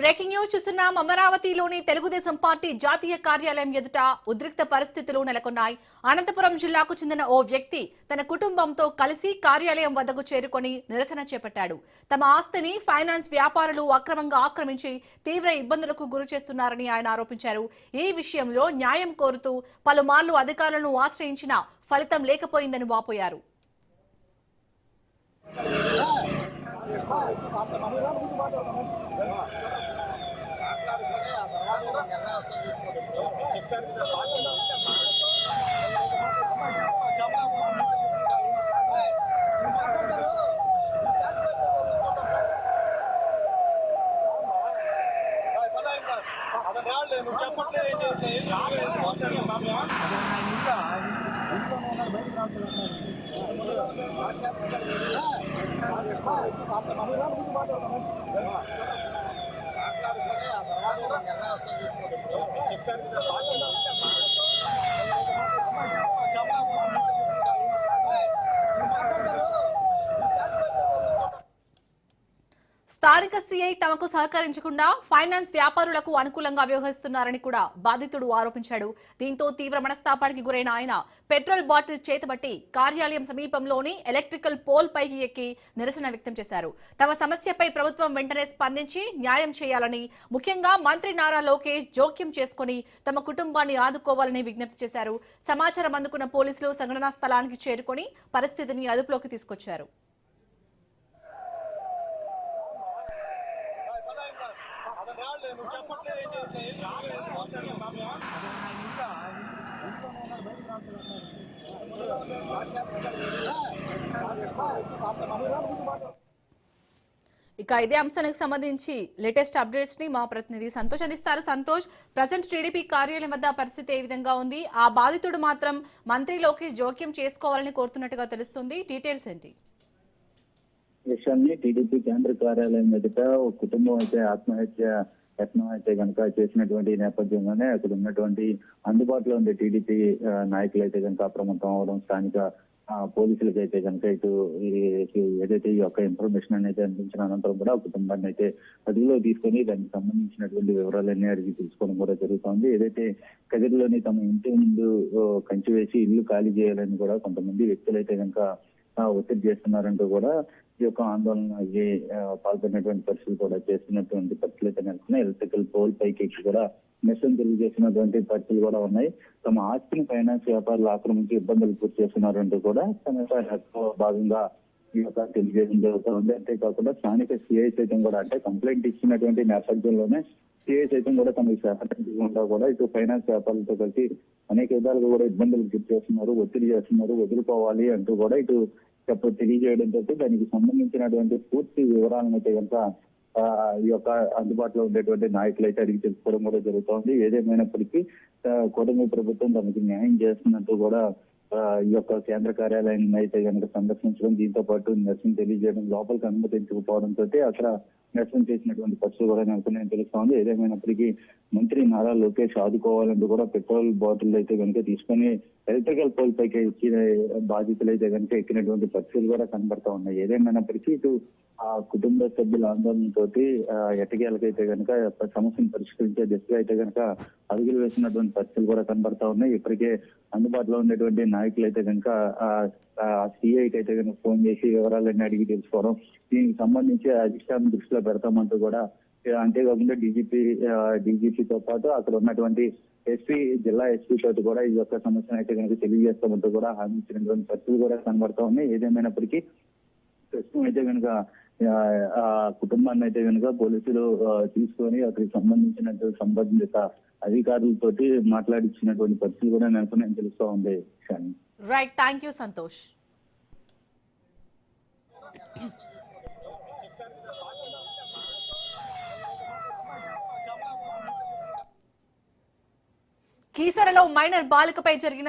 Breaking news చూస్తున్నాం. అమరావతిలోని Telugu Desam party జాతీయ కార్యాలయం ఎదుట ఉద్రిక్త పరిస్థితులు నెలకొన్నాయి. అనంతపురం జిల్లాకు చెందిన ఓ వ్యక్తి తన కుటుంబంతో కలిసి కార్యాలయం వద్దకు చేరుకొని నిరసన చేపట్టాడు. తమ ఆస్తిని ఫైనాన్స్ వ్యాపారులు అక్రమంగా ఆక్రమించి తీవ్ర ఇబ్బందులకు గురి చేస్తున్నారని ఆయన ఆరోపించారు. ఈ విషయంలో న్యాయం కోరుతూ పలుమార్లు అధికారులను ఆశ్రయించినా ఫలితం లేకపోయిందని వాపోయారు. స్థానిక సీఐ తమకు సహకరించకుండా ఫైనాన్స్ వ్యాపారులకు అనుకూలంగా వ్యవహరిస్తున్నారని కూడా బాధితుడు ఆరోపించాడు. దీంతో తీవ్ర మనస్తాపానికి గురైన ఆయన పెట్రోల్ బాటిల్ చేతబట్టి కార్యాలయం సమీపంలోని ఎలక్ట్రికల్ పోల్ పైకి ఎక్కి నిరసన వ్యక్తం చేశారు. తమ సమస్యపై ప్రభుత్వం వెంటనే స్పందించి న్యాయం చేయాలని, ముఖ్యంగా మంత్రి నారా లోకేష్ జోక్యం చేసుకుని తమ కుటుంబాన్ని ఆదుకోవాలని విజ్ఞప్తి చేశారు. సమాచారం అందుకున్న పోలీసులు సంఘటనా స్థలానికి చేరుకొని పరిస్థితిని అదుపులోకి తీసుకొచ్చారు. ఇక ఇదే అంశానికి సంబంధించి లేటెస్ట్ అప్డేట్స్ ని మా ప్రతినిధి సంతోష్ అందిస్తారు. సంతోష్, ప్రజెంట్ టీడీపీ కార్యాలయం వద్ద పరిస్థితి ఏ విధంగా ఉంది? ఆ బాధితుడు మాత్రం మంత్రి లోకేష్ జోక్యం చేసుకోవాలని కోరుతున్నట్టుగా తెలుస్తుంది. డీటెయిల్స్ ఏంటి? విషయాన్ని టీడీపీ కేంద్ర కార్యాలయం ఎదుట ఒక కుటుంబం అయితే ఆత్మహత్య యత్నం అయితే కనుక చేసినటువంటి నేపథ్యంలోనే అక్కడ ఉన్నటువంటి అందుబాటులో ఉండే టీడీపీ నాయకులు అయితే కనుక అప్రమత్తం అవడం, స్థానిక పోలీసులకి అయితే కనుక ఇటు ఏదైతే ఈ యొక్క ఇన్ఫర్మేషన్ అనేది అందించిన అనంతరం కూడా కుటుంబాన్ని అయితే అదుపులో తీసుకొని దానికి సంబంధించినటువంటి వివరాలన్నీ అడిగి తెలుసుకోవడం కూడా జరుగుతోంది. ఏదైతే కదిరిలోని తమ ఇంటి ముందు కంచి వేసి ఇల్లు ఖాళీ చేయాలని కూడా కొంతమంది వ్యక్తులు అయితే కనుక ఒత్తిడి చేస్తున్నారంటూ కూడా ఈ యొక్క ఆందోళనకి పాల్గొన్నటువంటి పరిస్థితులు కూడా చేస్తున్నటువంటి పరిస్థితులు అయితే నెలకొన్నాయి. ఎలక్ట్రికల్ పోల్ పైకి ఎక్కి కూడా నిరసన తెలియజేసినటువంటి పరిస్థితులు కూడా ఉన్నాయి. తమ ఆస్తిని ఫైనాన్స్ వ్యాపారులు ఆక్రమించి ఇబ్బందులు పూర్తి చేస్తున్నారంటూ కూడా భాగంగా ఈ యొక్క తెలియజేయడం జరుగుతుంది. అంతేకాకుండా స్థానిక సిఐ సైతం కూడా అంటే కంప్లైంట్ ఇచ్చినటువంటి నేపథ్యంలోనే సిఐ సైతం కూడా తమకు సహకరించకుండా కూడా ఇటు ఫైనాన్స్ వ్యాపారులతో కలిసి అనేక విధాలుగా కూడా ఇబ్బందులు గురి చేస్తున్నారు, ఒత్తిడి చేస్తున్నారు, వదులుకోవాలి అంటూ కూడా ఇటు తెలియజేయడంతో దానికి సంబంధించినటువంటి పూర్తి వివరాలను అయితే కనుక ఈ యొక్క అందుబాటులో ఉండేటువంటి నాయకులు అయితే అడిగి తెలుసుకోవడం కూడా జరుగుతోంది. ఏదేమైనప్పటికీ కూటమి ప్రభుత్వం తమకి న్యాయం చేస్తున్నట్టు కూడా ఈ యొక్క కేంద్ర కార్యాలయాన్ని అయితే కనుక సందర్శించడం, దీంతో పాటు నిరసన తెలియజేయడం, లోపలికి అనుమతించకపోవడంతో అక్కడ నిరసన చేసినటువంటి పరిస్థితులు కూడా నెలకొన్నాయని తెలుస్తోంది. ఏదేమైనప్పటికీ మంత్రి నారా లోకేష్ ఆదుకోవాలంటూ కూడా పెట్రోల్ బాటిల్ అయితే కనుక తీసుకొని ఎలక్ట్రికల్ పోల్ పైకి ఎక్కిన బాధితులు అయితే కనుక ఎక్కినటువంటి పరిస్థితులు కూడా కనబడతా ఉన్నాయి. ఏదేమైనప్పటికీ ఇటు ఆ కుటుంబ సభ్యుల ఆందోళనతో ఎట్టకేలకైతే కనుక సమస్యను పరిష్కరించే దిశగా అయితే కనుక అడుగులు వేసినటువంటి పరిస్థితులు కూడా కనబడతా ఉన్నాయి. ఇప్పటికే అందుబాటులో ఉండేటువంటి నాయకులు అయితే కనుక సిఐకి అయితే కనుక ఫోన్ చేసి వివరాలన్నీ అడిగి తెలుసుకోవడం, దీనికి సంబంధించి అధిష్టానం దృష్టిలో పెడతామంటూ కూడా, అంతేకాకుండా డీజీపీతో పాటు అక్కడ ఉన్నటువంటి ఎస్పీ, జిల్లా ఎస్పీ తోటి కూడా ఈ యొక్క సమస్యను అయితే కనుక తెలియజేస్తామంటూ కూడా హామీ ఇచ్చినటువంటి పరిస్థితులు కూడా కనబడతా ఉన్నాయి. ఏదేమైనప్పటికీ ప్రస్తుతం అయితే కనుక ఆ కుటుంబాన్ని అయితే కనుక పోలీసులు తీసుకొని అక్కడికి సంబంధిత అధికారులతోటి మాట్లాడించినటువంటి పరిస్థితులు కూడా నెలకొన్నాయని తెలుస్తూ ఉంది. Right, thank you Santosh. కీసరలో మైనర్ బాలికపై జరిగిన